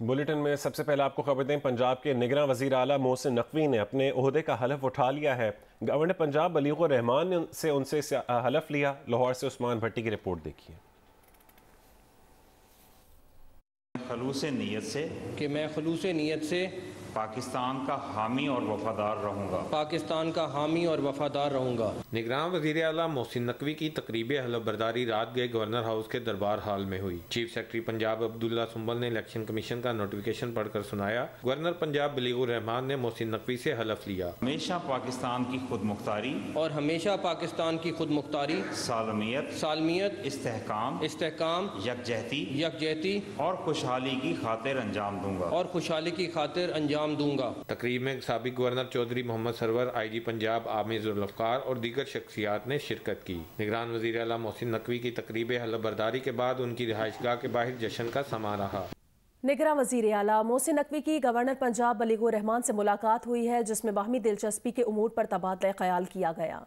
Bulletin میں سب سے پہلے آپ کو خبر دیں، پنجاب کے نگراں وزیر اعلیٰ محسن نقوی نے اپنے عہدے کا حلف اٹھا لیا ہے۔ گورنر پنجاب بلیغ الرحمان نے ان سے حلف لیا۔ لاہور سے عثمان بھٹی کی رپورٹ دیکھیے۔ خلوص نیت سے کہ میں خلوص نیت سے پاکستان کا حامی اور وفادار رہوں گا۔ پاکستان کا حامی اور وفادار رہوں گا۔ نگراں وزیر اعلیٰ محسن نقوی کی تقریب حلف برداری رات گئے گورنر ہاؤس کے دربار ہال میں ہوئی۔ چیف سیکرٹری پنجاب عبداللہ سنبل نے الیکشن کمیشن کا نوٹیفیکیشن پڑھ کر سنایا۔ گورنر پنجاب بلیغ الرحمان نے محسن نقوی سے حلف لیا۔ ہمیشہ پاکستان کی خود مختاری اور ہمیشہ پاکستان کی خود مختاری، سالمیت، استحکام، یکجہتی اور خوشحالی کی خاطر انجام دوں گا۔ تقریب میں سابق گورنر چودھری محمد سرور، آئی جی پنجاب عامر ذوالفقار اور دیگر شخصیات نے شرکت کی۔ نگران وزیر اعلیٰ محسن نقوی کی تقریب حلف برداری کے بعد ان کی رہائش گاہ کے باہر جشن کا سما رہا۔ نگراں وزیر اعلیٰ محسن نقوی کی گورنر پنجاب بلیغ الرحمان سے ملاقات ہوئی ہے، جس میں باہمی دلچسپی کے امور پر تبادلہ خیال کیا گیا۔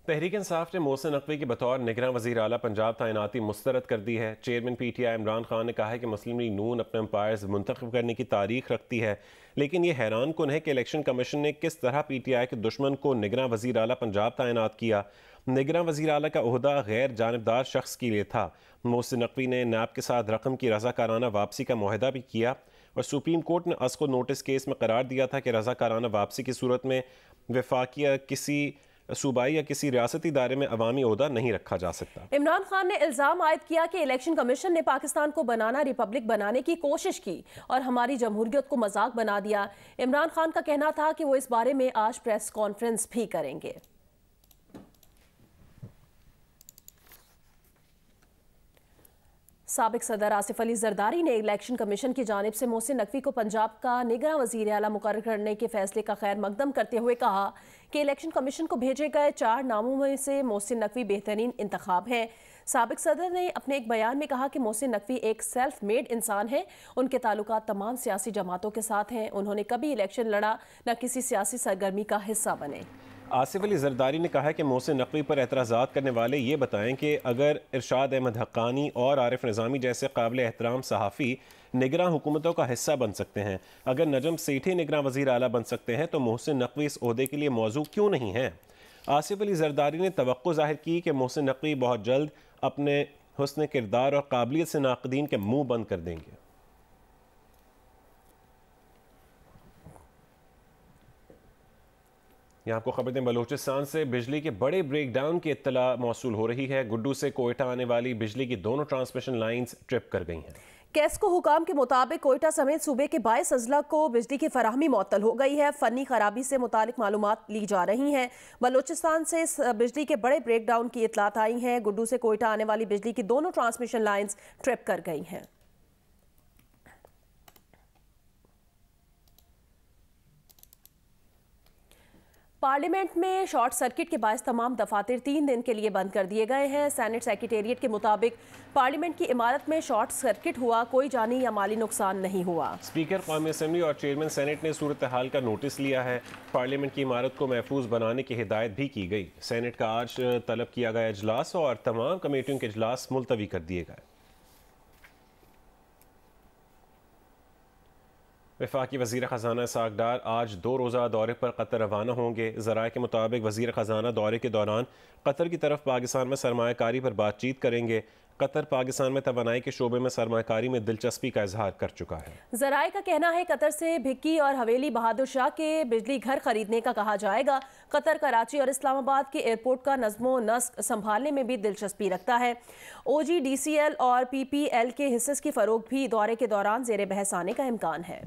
تحریک انصاف نے محسن نقوی کی بطور نگراں وزیر اعلیٰ پنجاب تعیناتی مسترد کر دی ہے۔ Chairman P T I Imran Khan نے کہا ہے کہ مسلم لیگ نون اپنے امپائرز منتخب کرنے کی تاریخ رکھتی ہے، لیکن یہ حیران کن ہے کہ الیکشن کمیشن نے کس طرح پی ٹی آئی کے دشمن کو نگراں وزیر اعلیٰ پنجاب تعینات کیا۔ نگراں وزیر اعلیٰ کا عہدہ غیر جانبدار شخص کے لیے تھا۔ محسن نقوی نے نیب کے ساتھ رقم کی رضاکارانہ واپسی کا معاہدہ بھی کیا، اور سپریم کورٹ نے اس کو نوٹس کیس میں قرار دیا تھا کہ رضاکارانہ واپسی کی صورت میں وفاقی یا کسی صوبائی یا کسی ریاستی ادارے میں عوامی عہدہ نہیں رکھا جا سکتا۔ عمران خان نے الزام عائد کیا کہ الیکشن کمیشن نے پاکستان کو بنانا ریپبلک بنانے کی کوشش کی اور ہماری جمہوریت کو مذاق بنا دیا۔ عمران خان کا کہنا تھا کہ وہ اس بارے میں آج پریس کانفرنس بھی کریں گے۔ سابق صدر آصف علی زرداری نے الیکشن کمیشن کی جانب سے محسن نقوی کو پنجاب کا نگراں وزیر اعلیٰ مقرر کرنے کے فیصلے کا خیر مقدم کرتے ہوئے کہا کہ الیکشن کمیشن کو بھیجے گئے 4 ناموں میں سے محسن نقوی بہترین انتخاب ہیں۔ سابق صدر نے اپنے ایک بیان میں کہا کہ محسن نقوی ایک سیلف میڈ انسان ہے، ان کے تعلقات تمام سیاسی جماعتوں کے ساتھ ہیں، انہوں نے کبھی الیکشن لڑا نہ کسی سیاسی سرگرمی کا حصہ بنے۔ آصف علی زرداری نے کہا کہ محسن نقوی پر اعتراضات کرنے والے یہ بتائیں کہ اگر ارشاد احمد حقانی اور عارف نظامی جیسے قابل احترام صحافی نگراں حکومتوں کا حصہ بن سکتے ہیں، اگر نجم سیٹھی نگراں وزیر اعلیٰ بن سکتے ہیں تو محسن نقوی اس عہدے کے لیے موضوع کیوں نہیں ہیں؟ آصف علی زرداری نے توقع ظاہر کی کہ محسن نقوی بہت جلد اپنے حسن کردار اور قابلیت سے ناقدین کے منہ بند کر دیں گے۔ یہاں آپ کو خبر دیں، بلوچستان سے بجلی کے بڑے بریک ڈاؤن کی اطلاع موصول ہو رہی ہے۔ گڈو سے کوئٹہ آنے والی بجلی کی دونوں ٹرانسمیشن لائنز ٹرپ کر گئی ہیں۔ کیسکو حکام کے مطابق کوئٹہ سمیت صوبے کے 22 اضلاع کو بجلی کی فراہمی معطل ہو گئی ہے۔ فنی خرابی سے متعلق معلومات لی جا رہی ہیں۔ بلوچستان سے بجلی کے بڑے بریک ڈاؤن کی اطلاعات آئی ہیں۔ گڈو سے کوئٹہ آنے والی بجلی کی دونوں ٹرانسمیشن لائنز ٹرپ کر گئی ہیں۔ پارلیمنٹ میں شارٹ سرکٹ کے باعث تمام دفاتر 3 دن کے لیے بند کر دیے گئے ہیں۔ سینٹ سیکریٹریٹ کے مطابق پارلیمنٹ کی عمارت میں شارٹ سرکٹ ہوا، کوئی جانی یا مالی نقصان نہیں ہوا۔ اسپیکر قومی اسمبلی اور چیئرمین سینٹ نے صورتحال کا نوٹس لیا ہے۔ پارلیمنٹ کی عمارت کو محفوظ بنانے کی ہدایت بھی کی گئی۔ سینٹ کا آج طلب کیا گیا اجلاس اور تمام کمیٹیوں کے اجلاس ملتوی کر دیے گئے۔ وفاقی وزیر خزانہ اسحاق ڈار آج 2 روزہ دورے پر قطر روانہ ہوں گے۔ ذرائع کے مطابق وزیر خزانہ دورے کے دوران قطر کی طرف پاکستان میں سرمایہ کاری پر بات چیت کریں گے۔ قطر پاکستان میں توانائی کے شعبے میں سرمایہ کاری میں دلچسپی کا اظہار کر چکا ہے۔ ذرائع کا کہنا ہے قطر سے بھکی اور حویلی بہادر شاہ کے بجلی گھر خریدنے کا کہا جائے گا۔ قطر کراچی اور اسلام آباد کے ایئرپورٹ کا نظم و نسق سنبھالنے میں بھی دلچسپی رکھتا ہے۔ او جی ڈی سی ایل اور پی پی ایل کے حصص کی فروغ بھی دورے کے دوران زیر بحث آنے کا امکان ہے۔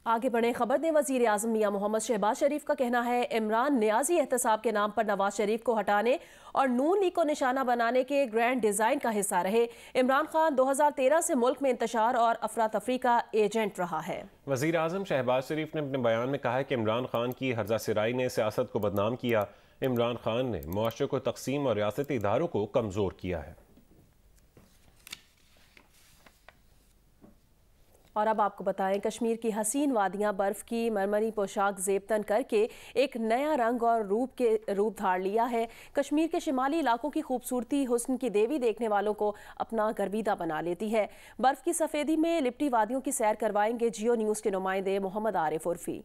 آگے بڑھیں، خبر دیں، وزیر اعظم میاں محمد شہباز شریف کا کہنا ہے عمران نیازی احتساب کے نام پر نواز شریف کو ہٹانے اور نون لیگ کو نشانہ بنانے کے گرینڈ ڈیزائن کا حصہ رہے۔ عمران خان 2013 سے ملک میں انتشار اور افراتفری کا ایجنٹ رہا ہے۔ وزیر اعظم شہباز شریف نے اپنے بیان میں کہا کہ عمران خان کی ہرزہ سرائی نے سیاست کو بدنام کیا۔ عمران خان نے معاشرے کو تقسیم اور ریاستی اداروں کو کمزور کیا ہے۔ और अब आपको बताएं, कश्मीर की हसीन वादियां बर्फ की मरमरी पोशाक ज़ेबतन करके एक नया रंग और रूप धार लिया है। कश्मीर के शिमाली इलाकों की खूबसूरती हुस्न की देवी देखने वालों को अपना गर्विदा बना लेती है। बर्फ की सफेदी में लिपटी वादियों की सैर करवाएंगे जियो न्यूज़ के नुमाइंदे मोहम्मद आरिफ उर्फी।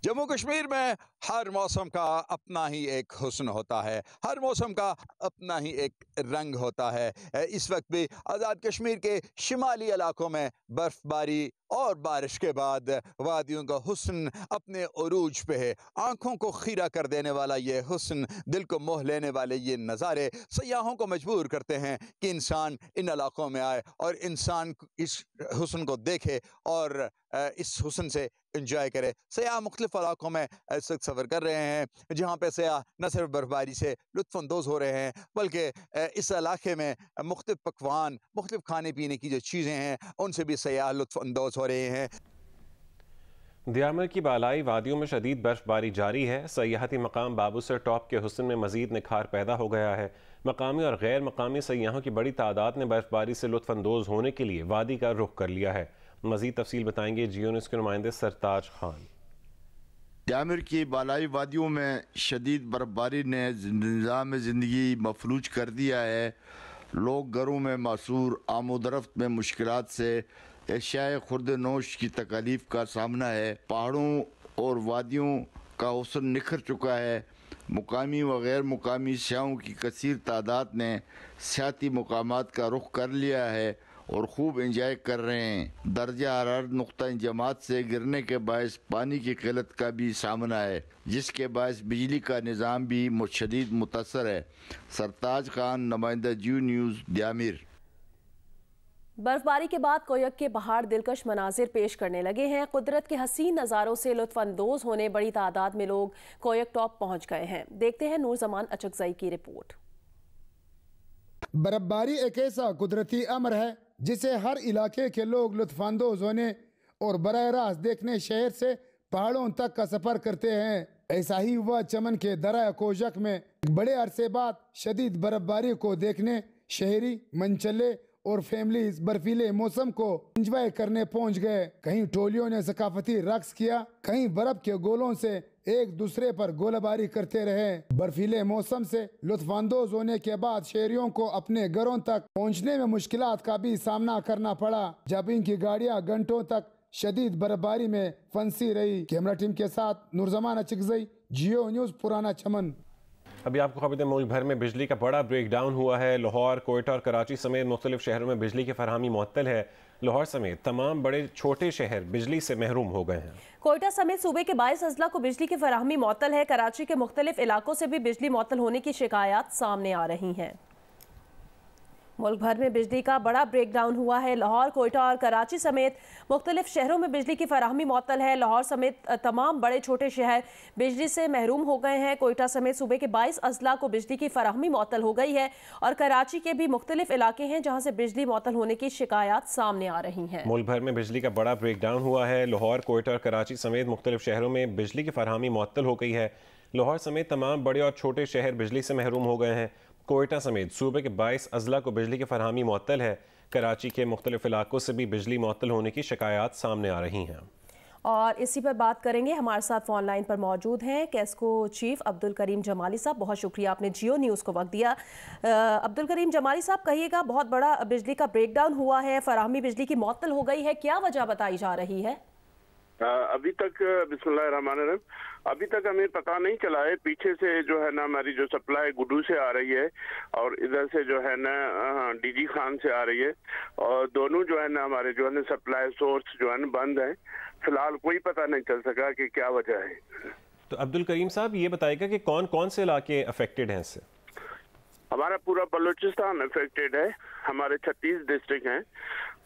जम्मू कश्मीर में हर मौसम का अपना ही एक हुस्न होता है, हर मौसम का अपना ही एक रंग होता है। इस वक्त भी आज़ाद कश्मीर के शिमाली इलाकों में बर्फबारी और बारिश के बाद वादियों का हुस्न अपने उरूज पे है। आंखों को खीरा कर देने वाला ये हुस्न, दिल को मोह लेने वाले ये नज़ारे सयाहों को मजबूर करते हैं कि इंसान इन इलाकों में आए और इंसान इस हुस्न को देखे और इस हुस्न से एंजॉय करे। सयाह मुख्तलिफ इलाकों में इस वक्त सफ़र कर रहे हैं, जहाँ पे सयाह न सिर्फ बर्फबारी से लुत्फ़अंदोज़ हो रहे हैं, बल्कि इस इलाके में मुख्तलिफ पकवान, मुख्तलिफ खाने पीने की जो चीज़ें हैं, उनसे भी सयाह लुत्फ़अंदोज़ हो रहे हैं। दियामर की बालाई वादियों में शदीद बर्फबारी जारी है। सयाहती मकाम बाबूसर टॉप के हुस्न में मजीद निखार पैदा हो गया है। मकामी और गैर मकामी सयाहों की बड़ी तादाद ने बर्फबारी से लुत्फ़अंदोज़ होने के लिए वादी का रुख कर लिया है। मजीद तफसील बताएंगे जियो न्यूज़ के नुमाइंदे सरताज खान। दियामर की बालाई वादियों में शदीद बर्फबारी ने निज़ाम ज़िंदगी मफलूज कर दिया है। लोग घरों में मासूर आमोदरफ्त में मुश्किलात से एशियाए खुर्द नोश की तकालीफ का सामना है। पहाड़ों और वादियों का हुस्न निखर चुका है। मुकामी व गैर मुकामी सयाहों की कसीर तादाद ने सियाती मुकामात का रुख कर लिया है और खूब इंजॉय कर रहे हैं। दर्जा हरारत नुक्ता जमात से गिरने के बायस पानी की किल्लत का भी सामना है, जिसके बायस बिजली का निज़ाम भी शदीद मुतासर है। सरताज खान, नुमाइंदा जियो न्यूज़, दियामिर। बर्फबारी के बाद कोयक के पहाड़ दिलकश मनाजिर पेश करने लगे हैं। कुदरत के हसीन नज़ारों से लुत्फ़अंदोज़ होने बड़ी तादाद में लोग कोयक टॉप पहुंच गए हैं। देखते हैं नूर जमान अचकज़ई की रिपोर्ट। बर्फबारी एक ऐसा कुदरती अमर है जिसे हर इलाके के लोग लुत्फ़अंदोज़ होने और बराह रास्त देखने शहर से पहाड़ों तक का सफ़र करते हैं। ऐसा ही हुआ चमन के दरा कोशक में। बड़े अरसे बाद शदीद बर्फबारी को देखने शहरी, मंचले और फैमिलीज बर्फीले मौसम को एंजॉय करने पहुंच गए। कहीं टोलियों ने सकाफती रक्स किया, कहीं बर्फ के गोलों से एक दूसरे पर गोलाबारी करते रहे। बर्फीले मौसम से लुत्फ़अंदोज़ होने के बाद शहरियों को अपने घरों तक पहुंचने में मुश्किलात का भी सामना करना पड़ा, जब इनकी गाड़ियां घंटों तक शदीद बर्फबारी में फंसी रही। कैमरा टीम के साथ नूरजमान अचकज़ई, जियो न्यूज़, पुराना चमन। अभी आपको खबर दें, मुल्क भर में बिजली का बड़ा ब्रेक डाउन हुआ है। लाहौर, कोयटा और कराची समेत मुख्तलिफ शहरों में बिजली की फरहमी मुअत्तल है। लाहौर समेत तमाम बड़े छोटे शहर बिजली से महरूम हो गए हैं। कोयटा समेत सूबे के 22 अजला को बिजली की फरहमी मुअत्तल है। कराची के मुख्तलिफ इलाकों से भी बिजली मुअत्तल होने की शिकायत सामने आ रही हैं। मुल्क भर में बिजली का बड़ा ब्रेक डाउन हुआ है। लाहौर, कोयटा और कराची समेत मुख्तलिफ शहरों में बिजली की फराहमी मुअत्तल है। लाहौर समेत तमाम बड़े छोटे शहर बिजली से महरूम हो गए हैं। कोयटा समेत सूबे के 22 अजला को बिजली की फराहमी मुअत्तल हो गई है और कराची के भी मुख्तलिफ इलाके हैं जहाँ से बिजली मुअत्तल होने की शिकायत सामने आ रही हैं। मुल्क भर में बिजली का बड़ा ब्रेक डाउन हुआ है। लाहौर, कोयटा और कराची समेत मुख्तलिफ शहरों में बिजली की फराहमी मुअत्तल हो गई है। लाहौर समेत तमाम बड़े और छोटे शहर बिजली से महरूम हो गए हैं। कोयटा समेत सूबे के 22 अजला को बिजली की फरहमी मुअत्तल है। कराची के मुख्तलिफ इलाकों से भी बिजली मुअत्तल होने की शिकायत सामने आ रही हैं। और इसी पर बात करेंगे, हमारे साथ फोन लाइन पर मौजूद हैं कैस्को चीफ अब्दुल करीम जमाली साहब। बहुत शुक्रिया, आपने जियो न्यूज़ को वक्त दिया। अब्दुल करीम जमाली साहब, कहिएगा, बहुत बड़ा बिजली का ब्रेक डाउन हुआ है, फराहमी बिजली की मुअत्तल हो गई है, क्या वजह बताई जा रही है? अभी तक बिस्मिल्लाहिर्रहमानिर्रहीम, अभी तक हमें पता नहीं चला है। पीछे से जो है ना हमारी जो सप्लाई गुड्डू से आ रही है और इधर से जो है ना डीजी खान से आ रही है, और दोनों जो है ना हमारे जो है ना सप्लाई सोर्स जो है ना बंद है। फिलहाल कोई पता नहीं चल सका कि क्या वजह है। तो अब्दुल करीम साहब, ये बताइएगा कि कौन कौन से इलाके अफेक्टेड हैं इससे? हमारा पूरा बलूचिस्तान अफेक्टेड है। हमारे 36 डिस्ट्रिक्ट हैं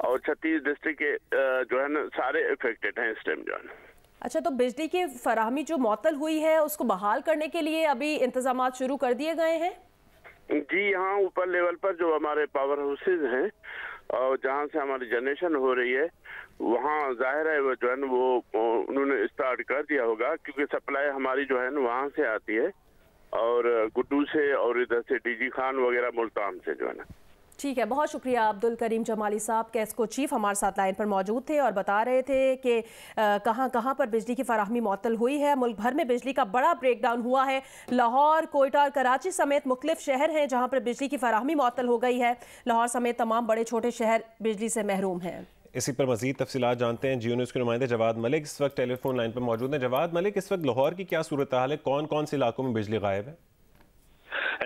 और 36 डिस्ट्रिक्ट के जो है ना सारे अफेक्टेड हैं इस टाइम जो है। अच्छा, तो बिजली की फराहमी जो मुअत्तल हुई है उसको बहाल करने के लिए अभी इंतजाम शुरू कर दिए गए हैं? जी, यहाँ ऊपर लेवल पर जो हमारे पावर हाउसेज हैं और जहाँ से हमारी जनरेशन हो रही है, वहाँ जाहिर है वो जो है ना वो उन्होंने स्टार्ट कर दिया होगा, क्योंकि सप्लाई हमारी जो है ना वहाँ से आती है और गुड्डू से और इधर से डीजी खान वगैरह मुल्तान से जो है ना। ٹھیک ہے، بہت شکریہ عبدل کریم جمالی صاحب، کیسکو چیف ہمارے ساتھ لائن پر موجود تھے اور بتا رہے تھے کہ کہاں کہاں پر بجلی کی فراہمی معطل ہوئی ہے۔ ملک بھر میں بجلی کا بڑا بریک ڈاؤن ہوا ہے۔ لاہور، کوئٹہ اور کراچی سمیت مختلف شہر ہیں جہاں پر بجلی کی فراہمی معطل ہو گئی ہے۔ لاہور سمیت تمام بڑے چھوٹے شہر بجلی سے محروم ہیں۔ اسی پر مزید تفصیلات جانتے ہیں جیو نیوز کے نمائندے جواد ملک اس وقت ٹیلی فون لائن پر موجود ہیں۔ جواد ملک، اس وقت لاہور کی کیا صورتحال ہے؟ کون کون سے علاقوں میں بجلی غائب ہے؟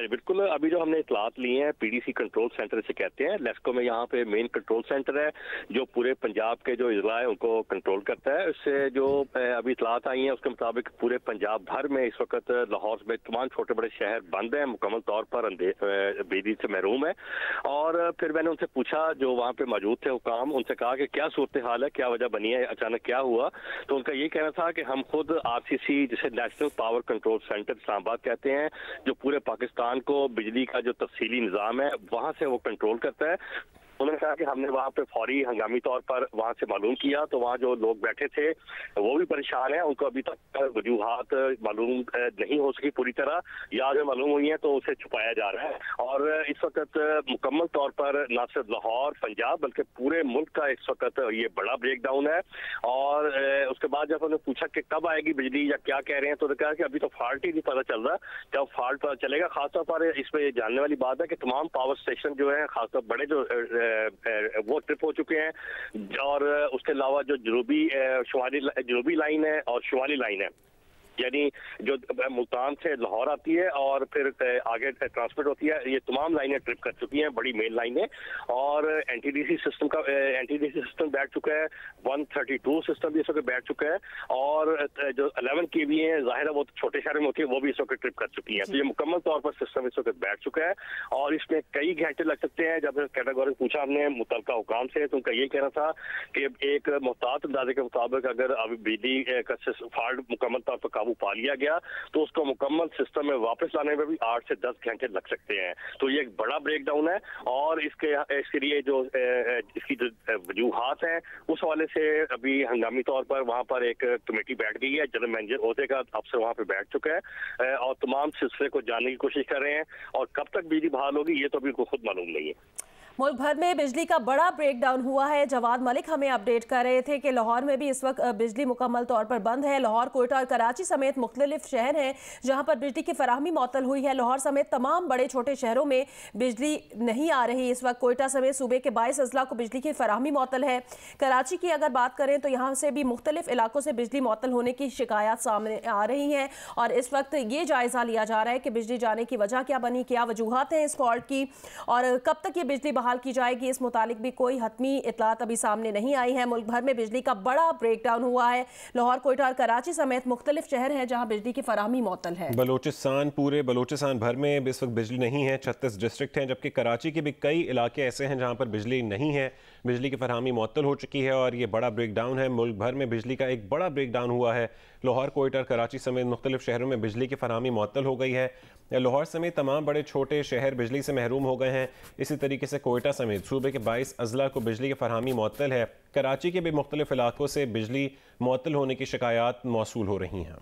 بالکل، ابھی جو ہم نے اطلاعات لی ہیں P D C control centre سے کہتے ہیں، لیسکو میں یہاں پہ مین کنٹرول سینٹر ہے جو پورے پنجاب کے جو اضلاع ہیں ان کو کنٹرول کرتا ہے۔ اس سے جو ابھی اطلاعات آئی ہیں اس کے مطابق پورے پنجاب بھر میں اس وقت لاہور میں تمام چھوٹے بڑے شہر بند ہیں، مکمل طور پر بجلی سے محروم ہے۔ اور پھر میں نے ان سے پوچھا جو وہاں پہ موجود تھے حکام، ان سے کہا کہ کیا صورتحال ہے، کیا وجہ بنی ہے، اچانک کیا ہوا؟ تو ان کا یہ کہنا تھا کہ ہم خود آر سی سی جسے نیشنل پاور کنٹرول سینٹر اسلام آباد کہتے ہیں، جو پورے پاکستان کو بجلی کا جو تفصیلی نظام ہے وہاں سے وہ کنٹرول کرتا ہے۔ انہوں نے کہا کہ ہم نے وہاں پہ فوری ہنگامی طور پر وہاں سے معلوم کیا تو وہاں جو لوگ بیٹھے تھے وہ بھی پریشان ہیں، ان کو ابھی تک وجوہات معلوم نہیں ہو سکی پوری طرح، یا جو معلوم ہوئی ہیں تو اسے چھپایا جا رہا ہے۔ اور اس وقت مکمل طور پر نہ صرف لاہور پنجاب بلکہ پورے ملک کا اس وقت یہ بڑا بریک ڈاؤن ہے۔ اور اس کے بعد جب انہوں نے پوچھا کہ کب آئے گی بجلی یا کیا کہہ رہے ہیں تو انہوں نے کہا کہ ابھی تو فالٹ ہی نہیں پتہ چل رہا، جب فالٹ پتہ چلے گا۔ خاص طور پر اس میں یہ جاننے والی بات ہے کہ تمام پاور اسٹیشن جو ہیں خاص طور بڑے جو وہ ٹرپ ہو چکے ہیں، اور اس کے علاوہ جو جنوبی لائن ہے اور شمالی لائن ہے، یعنی جو ملتان سے لاہور آتی ہے اور پھر آگے ٹرانسمٹ ہوتی ہے، یہ تمام لائنیں ٹرپ کر چکی ہیں، بڑی مین لائنیں۔ اور N T D C system بیٹھ چکا ہے، 132 سسٹم بھی اس وقت بیٹھ چکا ہے، اور جو 11 کی بھی ہیں ظاہر ہے وہ چھوٹے شہروں میں ہوتی ہے، وہ بھی اس وقت ٹرپ کر چکی ہیں۔ تو یہ مکمل طور پر سسٹم اس وقت بیٹھ چکا ہے اور اس میں کئی گھنٹے لگ سکتے ہیں۔ جب کیٹیگوری پوچھا ہم نے متعلقہ حکام سے تو ان کا یہ کہنا تھا کہ ایک محتاط اندازے کے مطابق اگر ابھی بجلی کا فالٹ مکمل طور پر قابو پا لیا گیا تو اس کو مکمل سسٹم میں واپس لانے میں بھی 8 سے 10 گھنٹے لگ سکتے ہیں۔ تو یہ ایک بڑا بریک ڈاؤن ہے، اور اس کے لیے جو اس کی جو وجوہات ہیں اس حوالے سے ابھی ہنگامی طور پر وہاں پر ایک کمیٹی بیٹھ گئی ہے، جنرل مینیجر عہدے کا افسر وہاں پہ بیٹھ چکا ہے اور تمام سلسلے کو جاننے کی کوشش کر رہے ہیں، اور کب تک بجلی بحال ہوگی یہ تو ابھی خود معلوم نہیں ہے۔ ملک بھر میں بجلی کا بڑا بریک ڈاؤن ہوا ہے۔ جواد ملک ہمیں اپڈیٹ کر رہے تھے کہ لاہور میں بھی اس وقت بجلی مکمل طور پر بند ہے۔ لاہور، کوئٹہ اور کراچی سمیت مختلف شہر ہیں جہاں پر بجلی کی فراہمی معطل ہوئی ہے۔ لاہور سمیت تمام بڑے چھوٹے شہروں میں بجلی نہیں آ رہی اس وقت۔ کوئٹہ سمیت صوبے کے 22 اضلاع کو بجلی کی فراہمی معطل ہے۔ کراچی کی اگر بات کریں تو یہاں سے بھی مختلف علاقوں سے بجلی معطل ہونے کی شکایات سامنے آ رہی ہیں، اور اس وقت یہ جائزہ لیا جا رہا ہے کہ بجلی جانے کی وجہ کیا بنی، کیا وجوہات ہیں اس فالٹ کی، اور کب تک یہ بجلی بحال کی جائے گی۔ اس متعلق بھی کوئی حتمی اطلاعات ابھی سامنے نہیں آئی ہیں۔ ملک بھر میں بجلی کا بڑا بریک ڈاؤن ہوا ہے۔ لاہور، کوئٹہ اور کراچی سمیت مختلف شہر ہیں جہاں بجلی کی فراہمی معطل ہے۔ پورے بلوچستان بھر میں اس وقت بجلی نہیں ہے، 36 ڈسٹرکٹ ہیں، جبکہ کراچی کے بھی کئی علاقے ایسے ہیں جہاں پر بجلی نہیں ہے، بجلی کی فراہمی معطل ہو چکی ہے، اور یہ بڑا بریک ڈاؤن ہے۔ ملک بھر میں بجلی کا ایک بڑا بریک ڈاؤن ہوا ہے۔ لاہور، کوئٹہ اور کراچی سمیت مختلف شہروں میں بجلی کی فراہمی معطل ہو گئی ہے۔ لاہور سمیت تمام بڑے چھوٹے شہر بجلی سے محروم ہو گئے ہیں۔ اسی طریقے سے کوئٹہ سمیت صوبے کے 22 اضلاع کو بجلی کی فراہمی معطل ہے۔ کراچی کے بھی مختلف علاقوں سے بجلی معطل ہونے کی شکایات موصول ہو رہی ہیں۔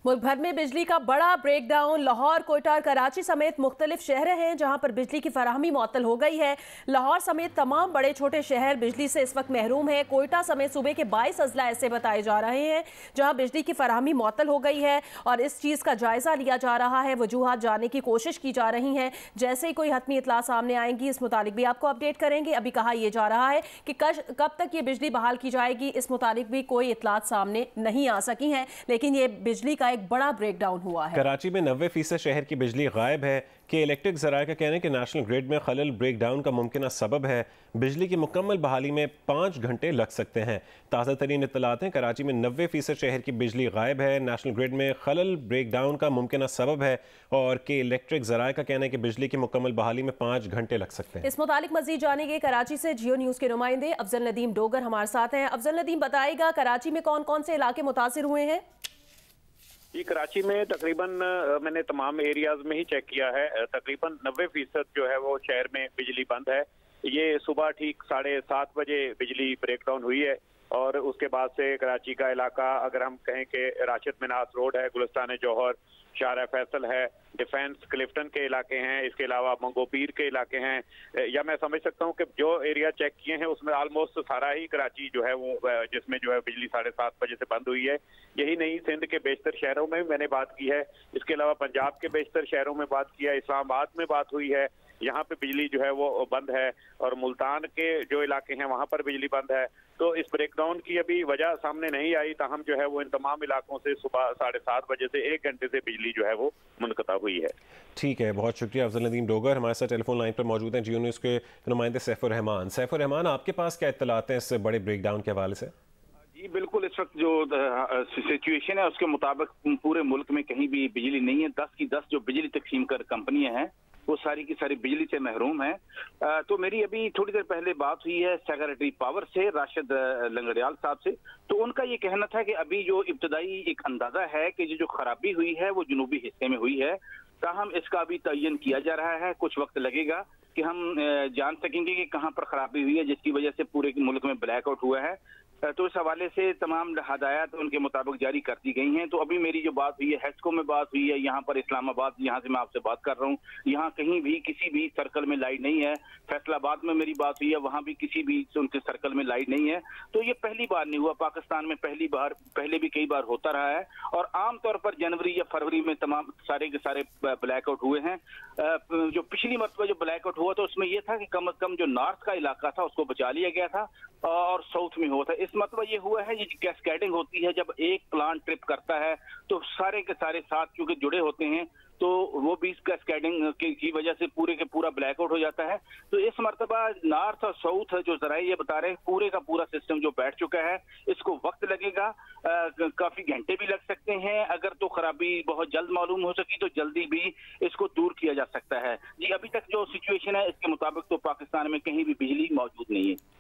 ملک بھر میں بجلی کا بڑا بریک ڈاؤن، لاہور، کوئٹہ اور کراچی سمیت مختلف شہر ہیں جہاں پر بجلی کی فراہمی معطل ہو گئی ہے۔ لاہور سمیت تمام بڑے چھوٹے شہر بجلی سے اس وقت محروم ہیں۔ کوئٹہ سمیت صوبے کے 22 اضلاع ایسے بتائے جا رہے ہیں جہاں بجلی کی فراہمی معطل ہو گئی ہے، اور اس چیز کا جائزہ لیا جا رہا ہے، وجوہات جاننے کی کوشش کی جا رہی ہیں۔ جیسے ہی کوئی حتمی اطلاع سامنے آئیں گی اس متعلق بھی آپ کو اپڈیٹ کریں گے۔ ابھی کہا یہ جا رہا ہے کہ کب تک یہ بجلی بحال کی جائے گی اس متعلق بھی کوئی اطلاعات سامنے نہیں آ سکی ہیں، لیکن یہ بجلی کا ایک بڑا بریک ڈاؤن ہوا ہے۔ کراچی میں 90% شہر کی بجلی غائب ہے کہ الیکٹرک ذرائع کا کہنا ہے کہ نیشنل گریڈ میں خلل بریک ڈاؤن کا ممکنہ سبب ہے۔ بجلی کی مکمل بحالی میں 5 گھنٹے لگ سکتے ہیں۔ تازہ ترین اطلاعات ہیں، کراچی میں 90% شہر کی بجلی غائب ہے، نیشنل گریڈ میں خلل بریک ڈاؤن کا ممکنہ سبب ہے، اور کہ الیکٹرک ذرائع کا کہنا ہے کہ بجلی کی مکمل بحالی میں 5 گھنٹے لگ سکتے ہیں۔ اس متعلق مزید جانیں گے کراچی سے جیو نیوز کے نمائندے افضل ندیم ڈوگر ہمارے ساتھ ہیں۔ افضل ندیم بتائے گا کراچی میں کون کون سے علاقے متاثر ہوئے ہیں؟ جی، کراچی میں تقریباً میں نے تمام ایریاز میں ہی چیک کیا ہے، تقریباً 90% جو ہے وہ شہر میں بجلی بند ہے۔ یہ صبح ٹھیک 7:30 بجے بجلی بریک ڈاؤن ہوئی ہے، और उसके बाद से कराची का इलाका अगर हम कहें कि राशिद मिनास रोड है, गुलिस्तान जौहर, शारा फैसल है, डिफेंस क्लिफ्टन के इलाके हैं, इसके अलावा मंगोपीर के इलाके हैं, या मैं समझ सकता हूँ कि जो एरिया चेक किए हैं उसमें ऑलमोस्ट सारा ही कराची जो है वो जिसमें जो है बिजली 7:30 बजे से बंद हुई है। यही नहीं, सिंध के बेशतर शहरों में भी मैंने बात की है, इसके अलावा पंजाब के बेशतर शहरों में बात की है, इस्लामाबाद में बात हुई है, यहाँ पे बिजली जो है वो बंद है, और मुल्तान के जो इलाके हैं वहाँ पर बिजली बंद है। तो इस ब्रेकडाउन की अभी वजह सामने नहीं आई, ताहम जो है वो इन तमाम इलाकों से सुबह 7:30 बजे से 1 घंटे से बिजली जो है वो मुनक़ता हुई है। ठीक है, बहुत शुक्रिया। अफजल नदीम डोगर हमारे साथ टेलीफोन लाइन पर मौजूद हैं, जियो न्यूज़ के नुमाइंदे सैफुर रहमान। सैफुर रहमान, आपके पास क्या इत्तलात हैं इस बड़े ब्रेकडाउन के हवाले से? जी बिल्कुल, इस वक्त जो सिचुएशन है उसके मुताबिक पूरे मुल्क में कहीं भी बिजली नहीं है। 10 की 10 जो बिजली तकसीम कर कंपनियां हैं वो सारी की सारी बिजली से महरूम है। तो मेरी अभी थोड़ी देर पहले बात हुई है सेक्रेटरी पावर से राशिद लंगड़ियाल साहब से, तो उनका ये कहना था कि अभी जो इब्तदाई एक अंदाजा है कि जो खराबी हुई है वो जनूबी हिस्से में हुई है, ताहम इसका अभी तयन किया जा रहा है। कुछ वक्त लगेगा कि हम जान सकेंगे कि कहाँ पर खराबी हुई है जिसकी वजह से पूरे मुल्क में ब्लैक आउट हुआ है। तो इस हवाले से तमाम हदायत उनके मुताबिक जारी कर दी गई हैं। तो अभी मेरी जो बात हुई है हेस्को में बात हुई है, यहाँ पर इस्लामाबाद, यहाँ से मैं आपसे बात कर रहा हूँ, यहाँ कहीं भी किसी भी सर्कल में लाइट नहीं है। फैसलाबाद में मेरी बात हुई है, वहाँ भी किसी भी उनके सर्कल में लाइट नहीं है। तो ये पहली बार नहीं हुआ पाकिस्तान में, पहली बार, पहले भी कई बार होता रहा है। और आमतौर पर जनवरी या फरवरी में तमाम सारे के सारे ब्लैकआउट हुए हैं। जो पिछली मरतबा जो ब्लैकआउट हुआ था उसमें यह था कि कम अज कम जो नॉर्थ का इलाका था उसको बचा लिया गया था और साउथ में हुआ था। इस मतलब ये हुआ है, ये कैस्केडिंग होती है, जब एक प्लांट ट्रिप करता है तो सारे के सारे साथ क्योंकि जुड़े होते हैं तो वो भी कैस्केडिंग की वजह से पूरे के पूरा ब्लैकआउट हो जाता है। तो इस मरतबा नॉर्थ और साउथ जो जराये ये बता रहे हैं पूरे का पूरा सिस्टम जो बैठ चुका है, इसको वक्त लगेगा, काफी घंटे भी लग सकते हैं। अगर तो खराबी बहुत जल्द मालूम हो सकी तो जल्दी भी इसको दूर किया जा सकता है। जी अभी तक जो सिचुएशन है इसके मुताबिक तो पाकिस्तान में कहीं भी बिजली मौजूद नहीं है।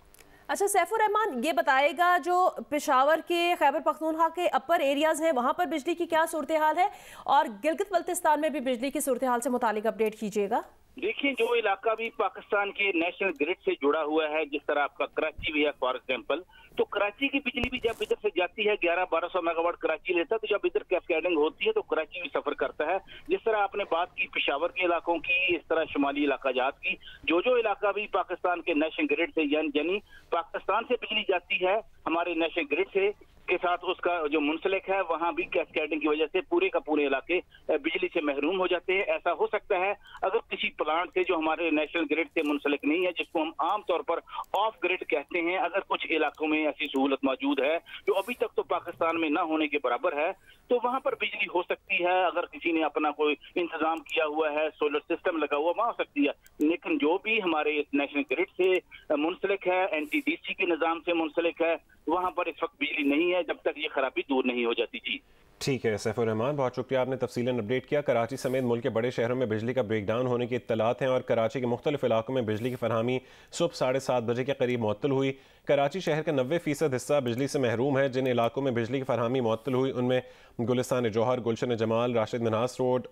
अच्छा सैफुर रहमान, ये बताएगा जो पेशावर के खैबर पख्तूनख्वा के अपर एरियाज हैं वहां पर बिजली की क्या सूरत हाल है, और गिलगित बल्तिस्तान में भी बिजली की सूरत हाल से मुतालिक अपडेट कीजिएगा। देखिए, जो इलाका भी पाकिस्तान के नेशनल ग्रिड से जुड़ा हुआ है, जिस तरह आपका कराची भी है फॉर एग्जाम्पल, तो कराची की बिजली भी जब इधर से जाती है 1100-1200 मेगावाट कराची लेता है, तो जब इधर कैस्केडिंग होती है तो कराची भी सफर करता है। जिस तरह आपने बात की पेशावर के इलाकों की, इस तरह शुमाली इलाका जात की, जो इलाका भी पाकिस्तान के नेशनल ग्रिड से यानी पाकिस्तान से बिजली जाती है हमारे नेशनल ग्रिड से के साथ उसका जो मुंसलिक है, वहां भी कैस्केडिंग की वजह से पूरे का पूरे इलाके बिजली से महरूम हो जाते हैं। ऐसा हो सकता है अगर किसी प्लांट से जो हमारे नेशनल ग्रिड से मुंसलिक नहीं है, जिसको हम आमतौर पर ऑफ ग्रिड कहते हैं, अगर कुछ इलाकों में ऐसी सहूलत मौजूद है जो अभी तक तो पाकिस्तान में ना होने के बराबर है, तो वहां पर बिजली हो सकती है। अगर किसी ने अपना कोई इंतजाम किया हुआ है, सोलर सिस्टम लगा हुआ, वहां हो सकती है। लेकिन जो भी हमारे नेशनल ग्रिड से मुंसलिक है, NTDC के निजाम से मुंसलिक है, वहां पर इस वक्त बिजली नहीं है जब तक ये खराबी दूर नहीं हो जाती। जी ठीक है सैफुर रहमान, बहुत शुक्रिया, आपने तफसीलन अपडेट किया। कराची समेत मुल्क के बड़े शहरों में बिजली का ब्रेकडाउन होने की इत्तलात हैं और कराची के मुख्तलिफ इलाकों में बिजली की फरहमी सुबह 7:30 बजे के करीब मुअत्तल हुई। कराची शहर का 90% हिस्सा बिजली से महरूम है। जिन इलाकों में बिजली की फरहमी मुअत्तल हुई उनमें गुलिस्तान जौहर, गुलशन जमाल, राशिद मिनास रोड,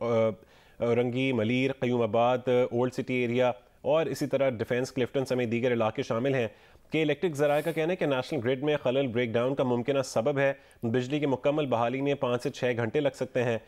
रंगी, मलीर, क़यूमाबाद, ओल्ड सिटी एरिया और इसी तरह डिफेंस क्लिफ्टन समेत दीगर इलाके शामिल हैं। कि इलेक्ट्रिक ज़राए का कहना है कि नेशनल ग्रिड में खलल ब्रेकडाउन का मुमकिन सबब है। बिजली की मुकम्मल बहाली में 5 से 6 घंटे लग सकते हैं।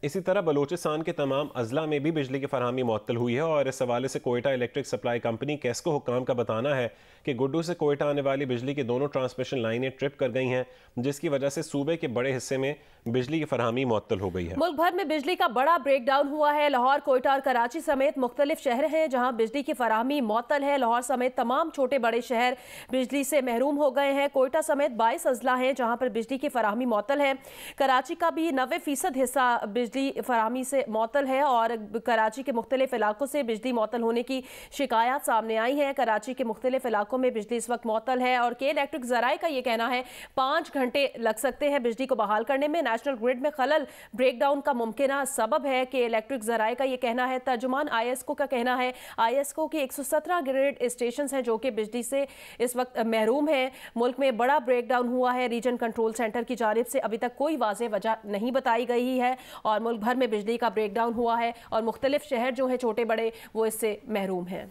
इसी तरह बलोचिस्तान के तमाम अजला में भी बिजली की फरहमी मुअत्तल हुई है और इस हवाले से कोयटा इलेक्ट्रिक सप्लाई कंपनी कैस्को हुक्काम का बताना है कि गुड्डू से कोयटा आने वाली बिजली की दोनों ट्रांसमिशन लाइनें ट्रिप कर गई हैं, जिसकी वजह से सूबे के बड़े हिस्से में बिजली की फरहमी मुअत्तल हो गई है। मुल्क भर में बिजली का बड़ा ब्रेकडाउन हुआ है। लाहौर, कोयटा और कराची समेत मुख्तलिफ शहर हैं जहां बिजली की फरहमी मुअत्तल है। लाहौर समेत तमाम छोटे बड़े शहर बिजली से महरूम हो गए हैं। कोयटा समेत 22 अजला हैं जहां पर बिजली की फरहमी मुअत्तल है। कराची का भी 90% हिस्सा बिजली फरहमी से मुअत्तल है और कराची के मुख्तलिफ इलाकों से बिजली मुअत्तल होने की शिकायत सामने आई है। कराची के मुख्तलिफ इलाकों में बिजली इस वक्त मुअत्तल है और के इलेक्ट्रिक ज़राए का ये कहना है 5 घंटे लग सकते हैं बिजली को बहाल करने में। नेशनल ग्रिड में खलल ब्रेकडाउन का मुमकिना सबब है कि इलेक्ट्रिक ज़राए का ये कहना है। तर्जुमान ISCO का कहना है ISCO के 117 ग्रिड स्टेशन हैं जो कि बिजली से इस वक्त महरूम है। मुल्क में बड़ा ब्रेकडाउन हुआ है। रीजन कंट्रोल सेंटर की जानिब से अभी तक कोई वाज़ेह वजह नहीं बताई गई है और मुल्क भर में बिजली का ब्रेकडाउन हुआ है और मुख्तलिफ शहर जो है छोटे बड़े वो इससे महरूम हैं।